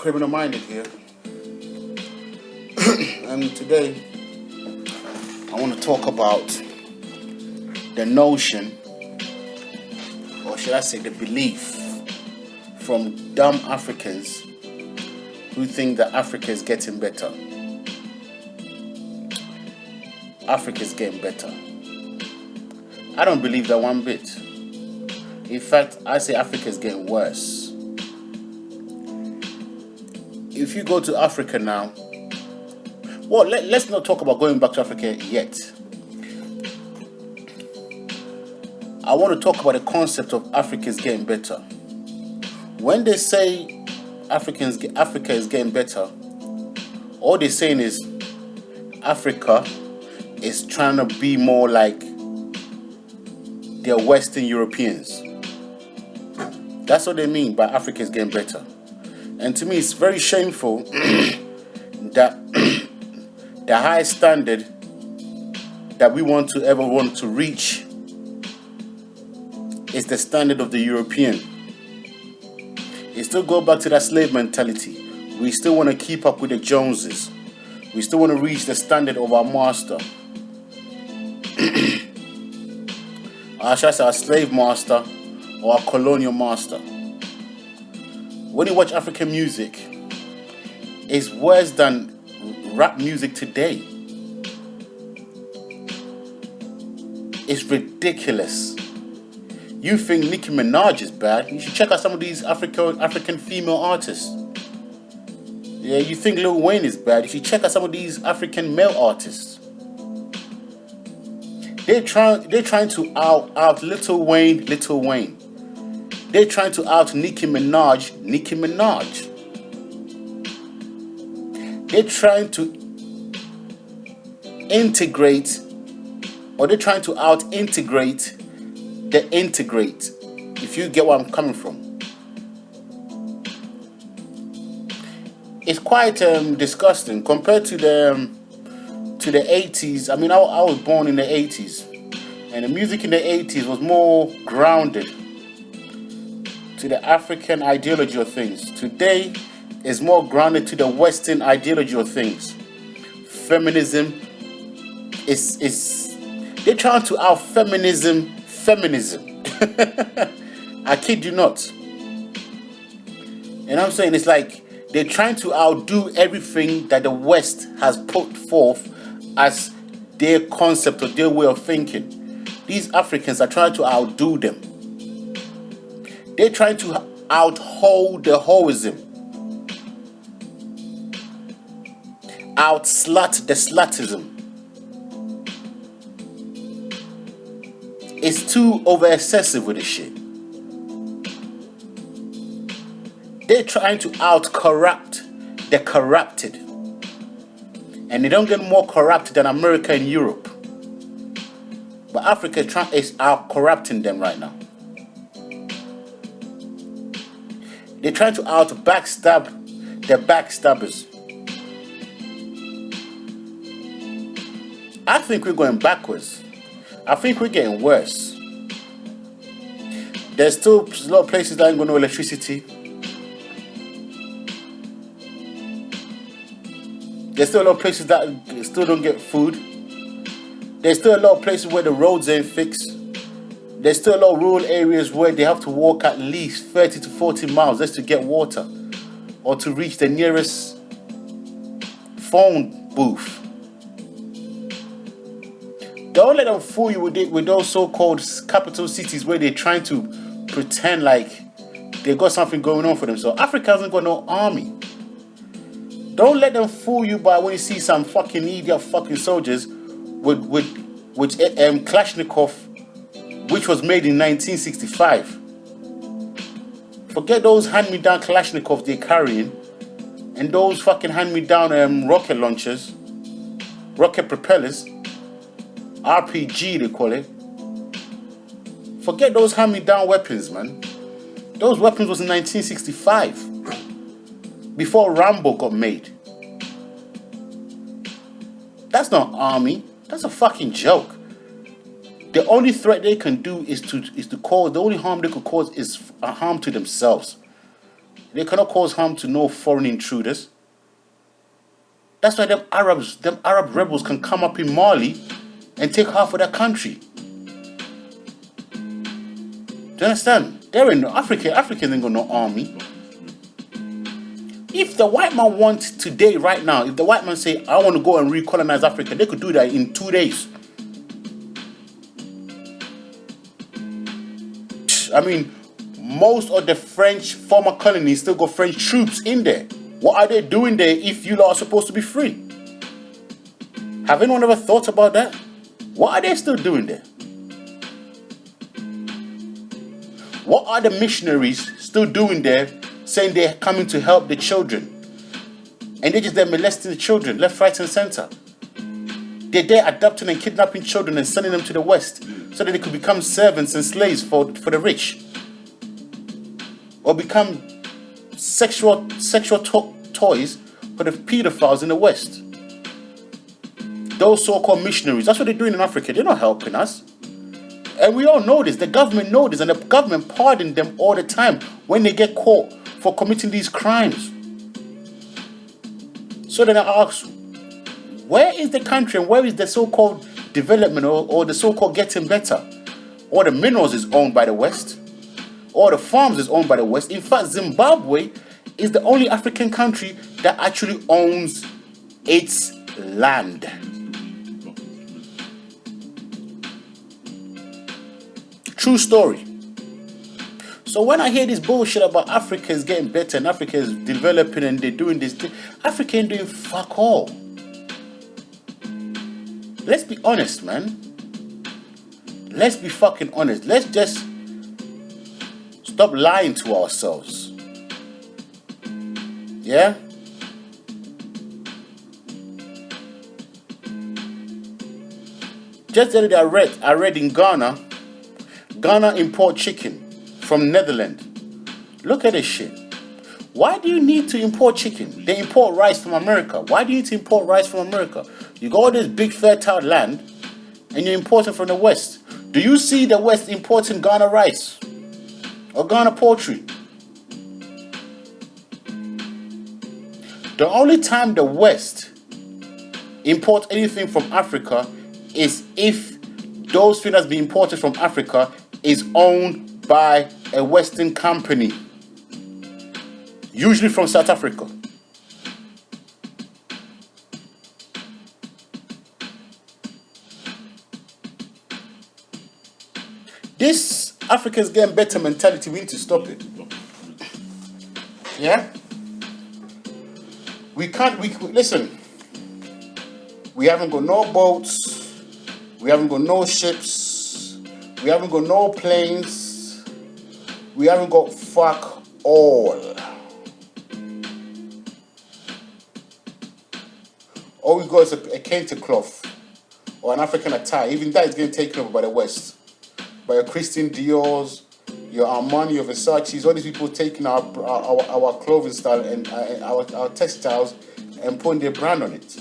Criminal Minded here. And today I want to talk about the notion, or should I say the belief, from dumb Africans who think that Africa is getting better. Africa is getting better. I don't believe that one bit. In fact, I say Africa is getting worse. If you go to Africa now, well, let's not talk about going back to Africa yet. I want to talk about the concept of Africa is getting better. When they say Africa is getting better, all they're saying is Africa is trying to be more like the Western Europeans. That's what they mean by Africa is getting better. And to me, it's very shameful that the highest standard that we want to reach is the standard of the European. It still go back to that slave mentality. We still want to keep up with the Joneses. We still want to reach the standard of our master. Or should I say our slave master or our colonial master. When you watch African music, it's worse than rap music today. It's ridiculous. You think Nicki Minaj is bad? You should check out some of these African female artists. Yeah, you think Lil Wayne is bad? You should check out some of these African male artists. They're trying to out Lil Wayne. They're trying to out Nicki Minaj. They're trying to integrate, or they're trying to out-integrate the integrate, if you get where I'm coming from. It's quite disgusting compared to the 80s. I mean, I was born in the 80s, and the music in the 80s was more grounded to the African ideology of things. Today is more grounded to the Western ideology of things. Feminism is they're trying to out feminism. I kid you not. And I'm saying it's like they're trying to outdo everything that the West has put forth as their concept or their way of thinking. These Africans are trying to outdo them. They're trying to out-hold the hoism, out-slut the slutism. It's too over-excessive with this shit. They're trying to out-corrupt the corrupted. And they don't get more corrupt than America and Europe. But Africa is out-corrupting them right now. They're trying to out-backstab the backstabbers. I think we're going backwards. I think we're getting worse. There's still a lot of places that ain't got no electricity. There's still a lot of places that still don't get food. There's still a lot of places where the roads ain't fixed. There's still a lot of rural areas where they have to walk at least 30 to 40 miles just to get water or to reach the nearest phone booth. Don't let them fool you with those so-called capital cities where they're trying to pretend like they got something going on for them. So Africa hasn't got no army. Don't let them fool you by when you see some fucking idiot fucking soldiers with Kalashnikov, which was made in 1965. Forget those hand-me-down Kalashnikovs they're carrying and those fucking hand-me-down rocket launchers, rocket propellers, RPG they call it. Forget those hand-me-down weapons, man. Those weapons was in 1965, before Rambo got made. That's not army. That's a fucking joke. The only threat they can do is to cause. The only harm they could cause is harm to themselves. They cannot cause harm to no foreign intruders. That's why them Arab rebels can come up in Mali and take half of that country. Do you understand? They're in Africa. Africa ain't got no army. If the white man wants today, right now, if the white man say, I want to go and recolonize Africa, they could do that in 2 days. I mean, most of the French former colonies still got French troops in there. What are they doing there if you lot are supposed to be free? Have anyone ever thought about that? What are they still doing there? What are the missionaries still doing there, saying they're coming to help the children? And they're just there molesting the children, left, right, and center. They're there adopting and kidnapping children and sending them to the West so that they could become servants and slaves for the rich. Or become sexual toys for the pedophiles in the West. Those so-called missionaries, that's what they're doing in Africa. They're not helping us. And we all know this. The government knows this. And the government pardons them all the time when they get caught for committing these crimes. So then I ask, where is the country and where is the so-called development or the so-called getting better? All the minerals is owned by the West. All the farms is owned by the West. In fact, Zimbabwe is the only African country that actually owns its land. True story. So when I hear this bullshit about Africa is getting better and Africa is developing and they're doing this, Africa ain't doing fuck all. Let's be honest, man. Let's be fucking honest. Let's just stop lying to ourselves. Yeah? Just the other day I read in Ghana import chicken from Netherlands. Look at this shit. Why do you need to import chicken? They import rice from America. Why do you need to import rice from America? You got all this big fertile land and you're importing from the West. Do you see the West importing Ghana rice or Ghana poultry? The only time the West imports anything from Africa is if those things that's being imported from Africa is owned by a Western company, usually from South Africa. This Africans getting better mentality, we need to stop it. Yeah? Listen, we haven't got no boats, we haven't got no ships, we haven't got no planes, we haven't got fuck all. All we got is a kente cloth or an African attire. Even that is getting taken over by the West. By your Christian Dior's, your Armani, your Versace's, all these people taking our clothing style and our textiles and putting their brand on it.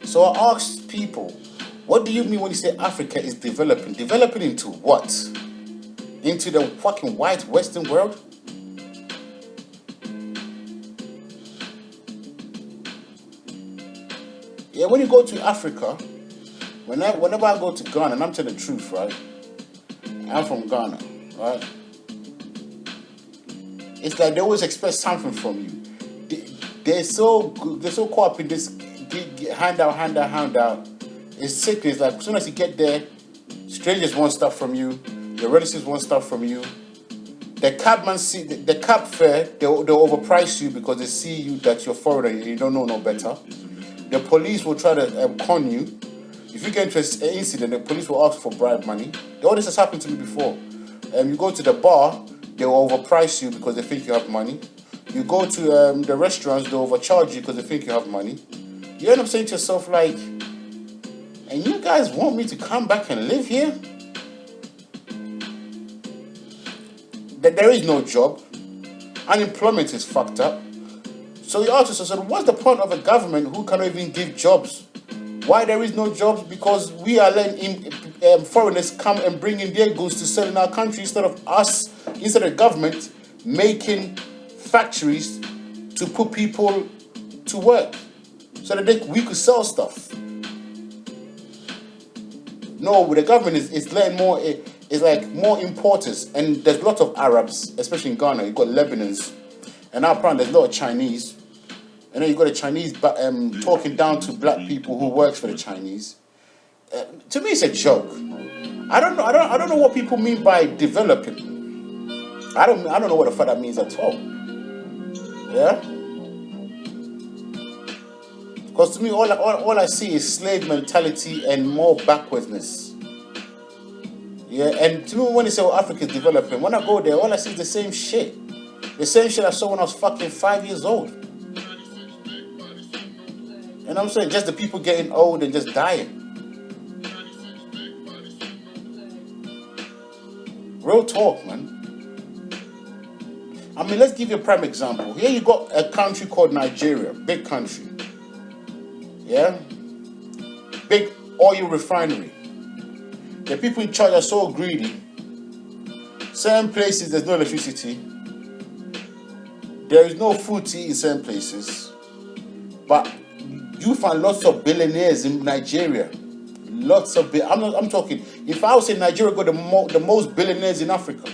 So I asked people, what do you mean when you say Africa is developing? Developing into what? Into the fucking white Western world? Yeah, when you go to Africa, whenever I go to Ghana, and I'm telling the truth, right? I'm from Ghana, right? It's like they always expect something from you. They're so caught up in this handout. It's sick. It's like as soon as you get there, strangers want stuff from you. Your relatives want stuff from you. The cabman the cab fare. They'll overprice you because they see you that you're foreigner and you don't know no better. The police will try to con you. If you get into an incident, the police will ask for bribe money. All this has happened to me before. You go to the bar, they will overprice you because they think you have money. You go to the restaurants, they overcharge you because they think you have money. You end up saying to yourself like, and you guys want me to come back and live here? That there is no job. Unemployment is fucked up. So you ask yourself, what's the point of a government who cannot even give jobs? Why there is no jobs? Because we are letting foreigners come and bring in their goods to sell in our country instead of the government making factories to put people to work so that we could sell stuff. No, the government is letting more. It's like more importers, and there's a lot of Arabs, especially in Ghana. You've got Lebanons, and now apparently there's a lot of Chinese, and then you've got the Chinese talking down to black people who works for the Chinese. To me, it's a joke. I don't know. I don't know what people mean by developing. I don't know what the fuck that means at all. Yeah. Because to me, all I see is slave mentality and more backwardness. Yeah, and to me, when they say, well, Africa is developing, when I go there, all I see is the same shit. The same shit I saw when I was fucking 5 years old. And I'm saying, just the people getting old and just dying. Real talk, man. I mean, let's give you a prime example. Here you got a country called Nigeria, big country. Yeah? Big oil refinery. The people in charge are so greedy. Certain places there's no electricity. There is no food to eat in certain places. But you find lots of billionaires in Nigeria. Lots of I'm talking. If I was in Nigeria, got the most billionaires in Africa.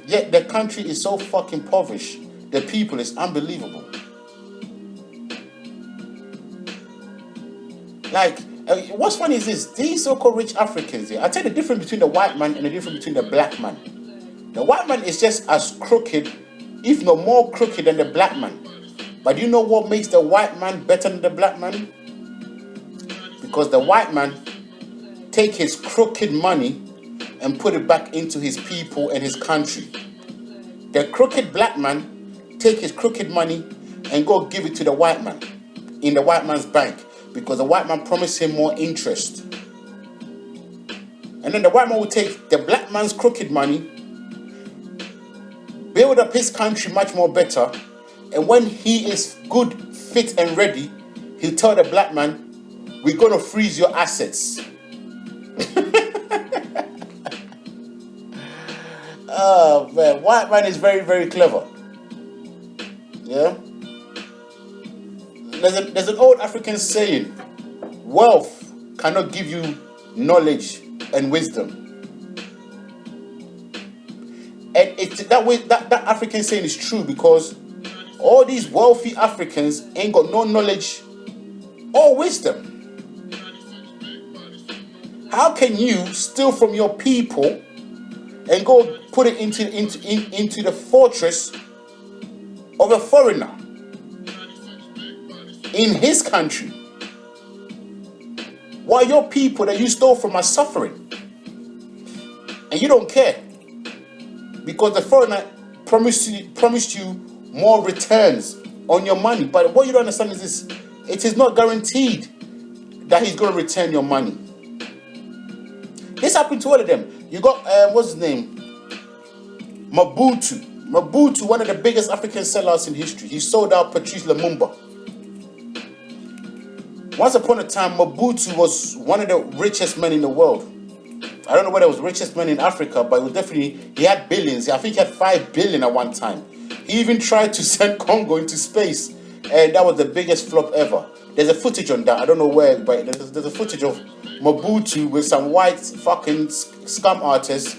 Yet the country is so fucking impoverished. The people is unbelievable. Like, what's funny is this: these so-called rich Africans here. I tell you the difference between the white man and the difference between the black man. The white man is just as crooked, if not more crooked than the black man. But do you know what makes the white man better than the black man? Because the white man take his crooked money and put it back into his people and his country. The crooked black man take his crooked money and go give it to the white man in the white man's bank, because the white man promised him more interest. And then the white man will take the black man's crooked money, build up his country much more better, and when he is good, fit and ready, he'll tell the black man, we're going to freeze your assets. Oh man, white man is very, very clever. Yeah? There's an old African saying, wealth cannot give you knowledge and wisdom. And that African saying is true, because all these wealthy Africans ain't got no knowledge or wisdom. How can you steal from your people and go put it into the fortress of a foreigner in his country, while your people that you stole from are suffering, and you don't care because the foreigner promised you more returns on your money? But what you don't understand is this: it is not guaranteed that he's going to return your money. This happened to all of them. You got what's his name? Mobutu, one of the biggest African sellouts in history. He sold out Patrice Lumumba. Once upon a time, Mobutu was one of the richest men in the world. I don't know whether it was the richest man in Africa, but it was definitely, he had billions. I think he had 5 billion at one time. He even tried to send Congo into space, and that was the biggest flop ever. There's a footage on that. I don't know where, but there's a footage of Mobutu with some white fucking scum artists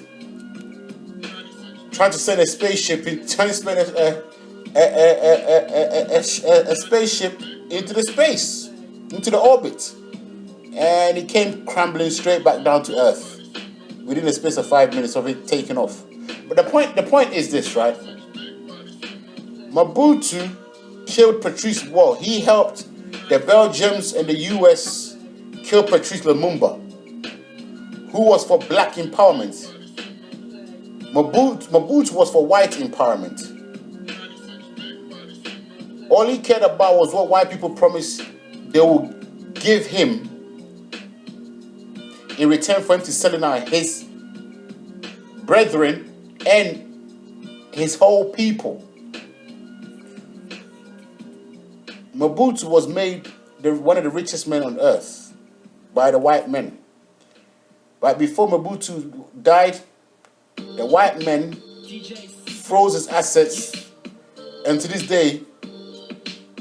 trying to send a spaceship, trying to send a spaceship into the space, into the orbit, and it came crumbling straight back down to Earth within the space of 5 minutes of it taking off. But the point is this, right? Mobutu killed Patrice. Well, he helped the Belgians and the US kill Patrice Lumumba, who was for black empowerment. Mobutu was for white empowerment. All he cared about was what white people promised they would give him in return for him to selling out his brethren and his whole people. Mobutu was made one of the richest men on earth by the white men. But before Mobutu died, the white men froze his assets, and to this day,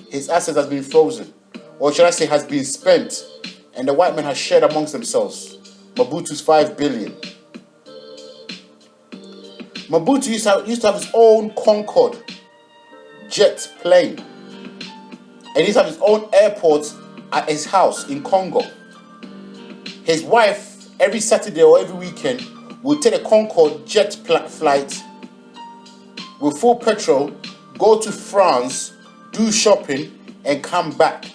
his assets has been frozen, or should I say, has been spent, and the white men has shared amongst themselves Mobutu's 5 billion. Mobutu used to have his own Concorde jet plane, and he used to have his own airport at his house in Congo. His wife, every Saturday or every weekend, would take a Concorde jet flight with full petrol, go to France, do shopping, and come back.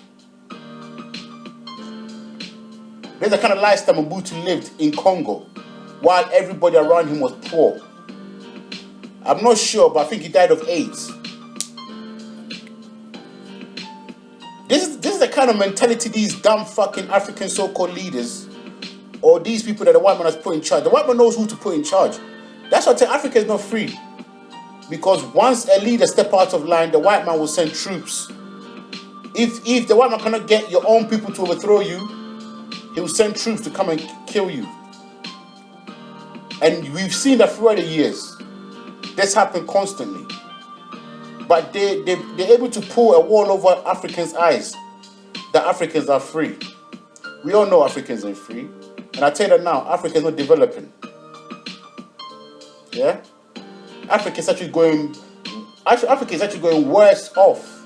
There's the kind of lifestyle Mobutu lived in Congo, while everybody around him was poor. I'm not sure, but I think he died of AIDS. This is the kind of mentality these dumb fucking African so-called leaders, or these people that the white man has put in charge. The white man knows who to put in charge. That's why I tell Africa is not free. Because once a leader step out of line, the white man will send troops. If the white man cannot get your own people to overthrow you, he will send troops to come and kill you. And we've seen that throughout the years. This happened constantly. But they're able to pull a wall over Africans' eyes that Africans are free. We all know Africans ain't free. And I tell you that now, Africa is not developing. Yeah? Africa is actually going worse off.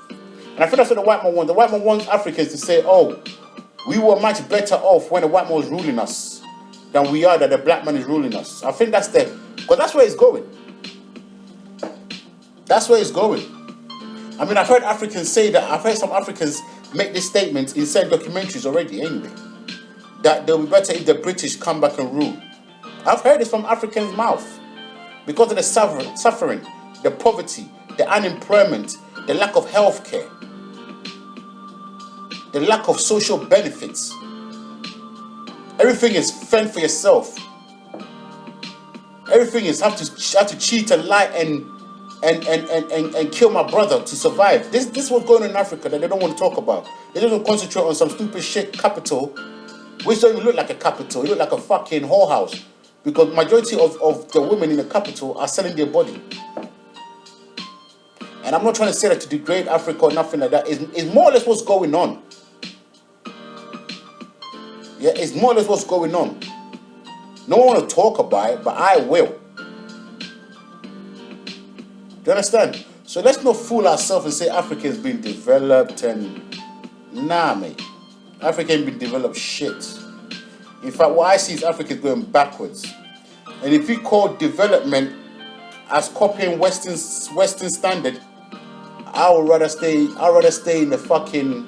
And I feel that's what the white man wants. The white man wants Africans to say, oh, we were much better off when the white man was ruling us than we are that the black man is ruling us. I think because that's where it's going. That's where it's going. I mean, I've heard Africans say that. I've heard some Africans make this statement in certain documentaries already anyway, that they'll be better if the British come back and rule. I've heard this from Africans' mouth. Because of the suffering, the poverty, the unemployment, the lack of health care, the lack of social benefits. Everything is fend for yourself. Everything is have to cheat and lie and kill my brother to survive. This is what's going on in Africa that they don't want to talk about. They don't concentrate on some stupid shit capital, which don't even look like a capital. It look like a fucking whorehouse. Because majority of the women in the capital are selling their body. And I'm not trying to say that to degrade Africa or nothing like that. It's more or less what's going on. Yeah, it's more or less what's going on. No one want to talk about it, but I will. Do you understand? So let's not fool ourselves and say Africa has been developed and... Nah, mate. Africa ain't been developed shit. In fact, what I see is Africa is going backwards. And if we call development as copying Western standard, I would rather stay in the fucking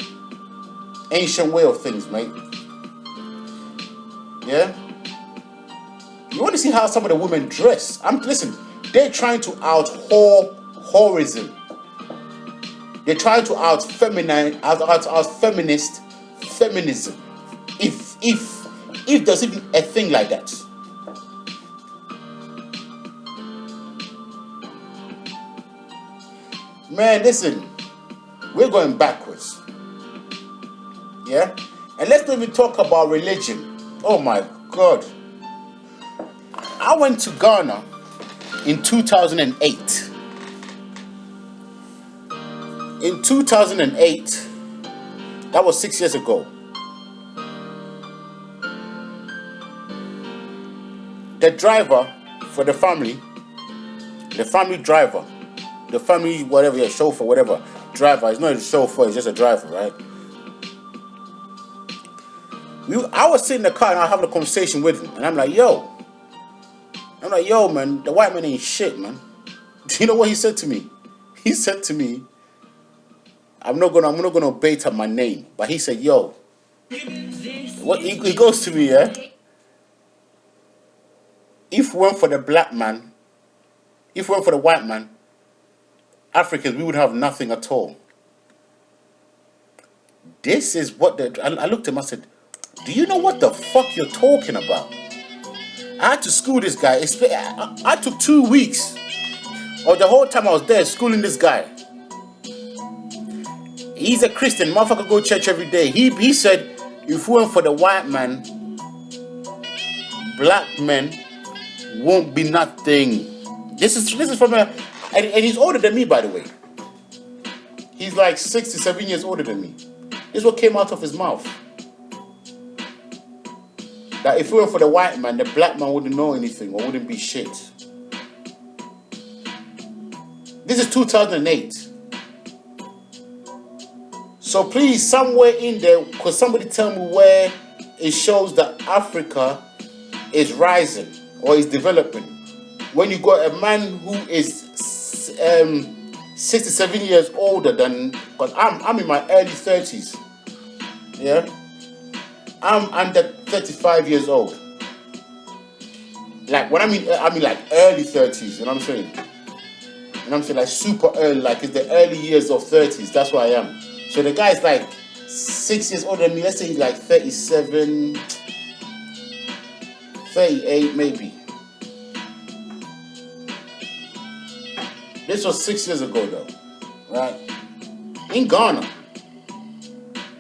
ancient way of things, mate. Yeah? You want to see how some of the women dress? Listen, they're trying to out-whorism. They're trying to out-feminist feminism. If there's even a thing like that. Man, listen, we're going backwards. Yeah? And let's not even talk about religion. Oh my God. I went to Ghana in 2008. In 2008, that was 6 years ago. The driver for the family driver, the family whatever, yeah, chauffeur, whatever, driver, it's not a chauffeur, it's just a driver, right? I was sitting in the car and I was having a conversation with him, and I'm like, yo, man, the white man ain't shit, man. Do you know what he said to me? He said to me, I'm not gonna bait up my name, but he said, yo, what he goes to me, yeah? If we went for the black man, if we went for the white man, Africans, we would have nothing at all. This is what I looked at him, I said, do you know what the fuck you're talking about? I had to school this guy. I took 2 weeks, or the whole time I was there schooling this guy. He's a Christian, motherfucker go to church every day. He said, if we went for the white man, black men won't be nothing. This is from a, and he's older than me, by the way. He's like 67 years older than me. This is what came out of his mouth. That if it were for the white man, the black man wouldn't know anything or wouldn't be shit. This is 2008. So please, somewhere in there, could somebody tell me where it shows that Africa is rising or is developing? When you got a man who is 67 years older than, because I'm in my early 30s. Yeah? I'm under 35 years old. Like, when I mean like early 30s, you know what I'm saying? You know what I'm saying? Like super early, like it's the early years of 30s. That's where I am. So the guy's like 6 years older than me. Let's say he's like 37, 38 maybe. This was 6 years ago though, right? In Ghana.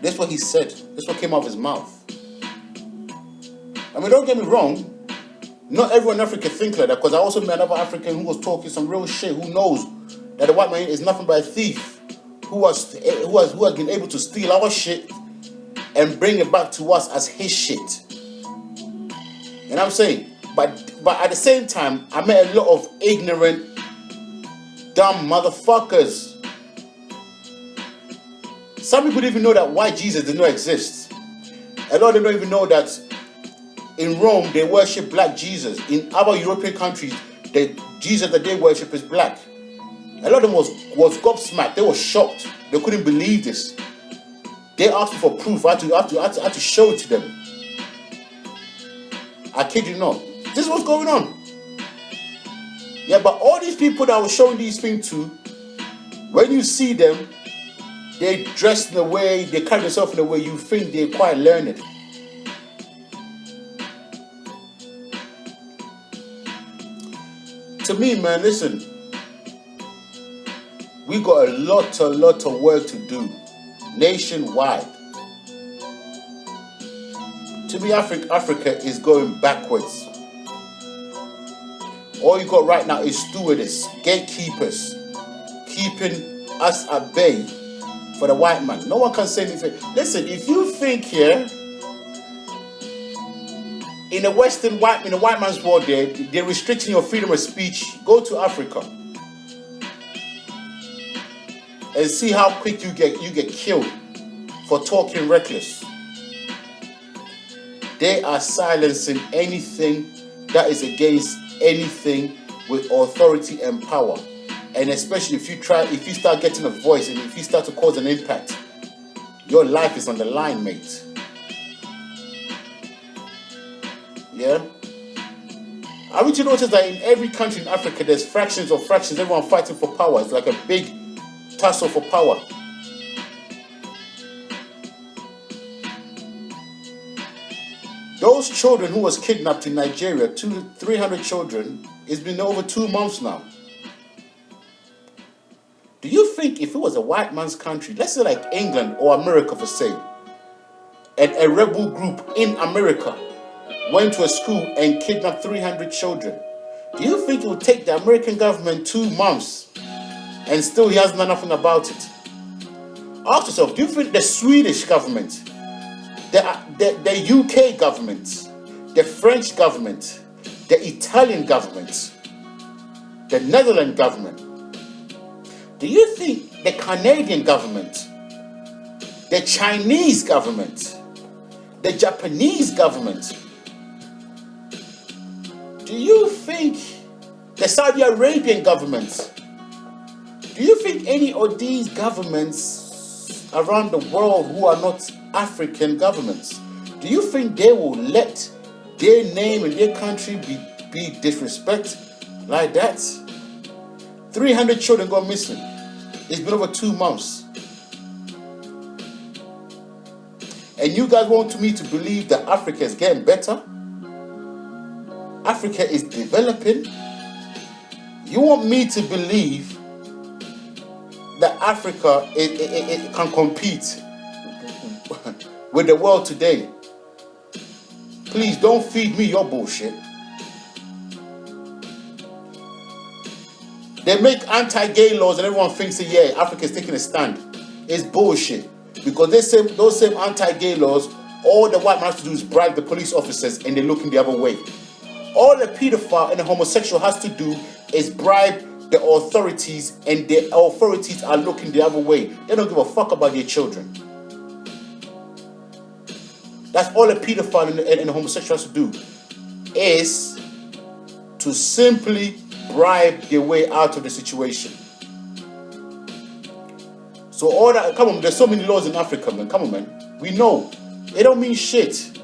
That's what he said. That's what came out of his mouth. I mean, don't get me wrong. Not everyone in Africa thinks like that, because I also met another African who was talking some real shit, who knows that the white man is nothing but a thief, who has been able to steal our shit and bring it back to us as his shit. You know what I'm saying? But at the same time, I met a lot of ignorant, dumb motherfuckers. Some people don't even know that white Jesus did not exist. A lot of them don't even know that in Rome they worship black Jesus. In other European countries, the Jesus that they worship is black. A lot of them was gobsmacked. They were shocked. They couldn't believe this. They asked me for proof. I had to show it to them. I kid you not. This is what's going on. Yeah, but all these people that I was showing these things to, when you see them, they dress in a way, they carry themselves in a way you think they're quite learned. To me, man, listen. We got a lot of work to do nationwide. To me, Africa is going backwards. All you got right now is stewardess, gatekeepers, keeping us at bay for the white man. No one can say anything. Listen, if you think here in the white man's world, they're restricting your freedom of speech, go to Africa and see how quick you get killed for talking reckless. They are silencing anything that is against anything with authority and power. And especially if you start getting a voice and if you start to cause an impact, your life is on the line, mate. Yeah? I want you to notice that in every country in Africa, there's fractions of fractions, everyone fighting for power. It's like a big tussle for power. Those children who was kidnapped in Nigeria, 300 children, it's been over 2 months now. Do you think if it was a white man's country, let's say like England or America for say, and a rebel group in America went to a school and kidnapped 300 children, do you think it would take the American government 2 months and still he has done nothing about it? Ask yourself, do you think the Swedish government, the UK government, the French government, the Italian government, the Netherlands government, do you think the Canadian government, the Chinese government, the Japanese government, do you think the Saudi Arabian government, do you think any of these governments around the world who are not African governments, do you think they will let their name and their country be disrespected like that? 300 children gone missing. It's been over 2 months. And you guys want me to believe that Africa is getting better? Africa is developing? You want me to believe that Africa it can compete with the world today? Please don't feed me your bullshit. They make anti-gay laws and everyone thinks that, yeah, Africa's taking a stand. It's bullshit. Because those same anti-gay laws, all the white man has to do is bribe the police officers and they're looking the other way. All the pedophile and the homosexual has to do is bribe the authorities, and the authorities are looking the other way. They don't give a fuck about their children. That's all a pedophile and the homosexual has to do, is to simply bribe their way out of the situation. So all that, come on, there's so many laws in Africa, man. Come on, man. We know. It don't mean shit.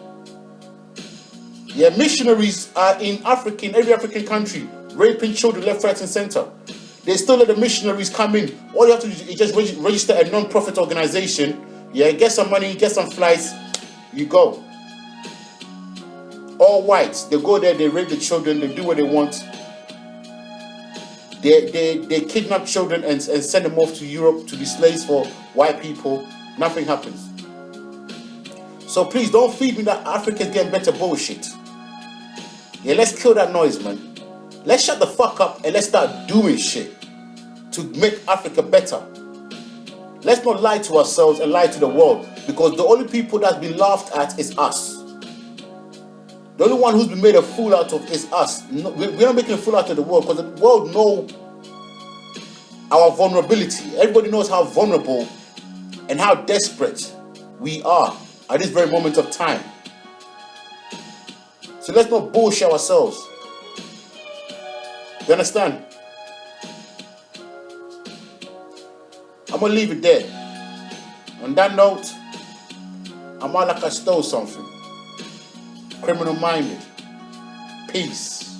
Yeah, missionaries are in every African country, raping children left, right, and center. They still let the missionaries come in. All you have to do is just register a non-profit organization. Yeah, get some money, get some flights, you go. All whites, they go there, they rape the children, they do what they want. They kidnap children and send them off to Europe to be slaves for white people. Nothing happens. So please don't feed me that Africa's getting better bullshit. Yeah, let's kill that noise, man. Let's shut the fuck up and let's start doing shit to make Africa better. Let's not lie to ourselves and lie to the world, because the only people that's been laughed at is us. The only one who's been made a fool out of is us. We're not making a fool out of the world, because the world knows our vulnerability. Everybody knows how vulnerable and how desperate we are at this very moment of time. So let's not bullshit ourselves. You understand? I'm going to leave it there. On that note, I'm out like I stole something. Criminal minded. Peace.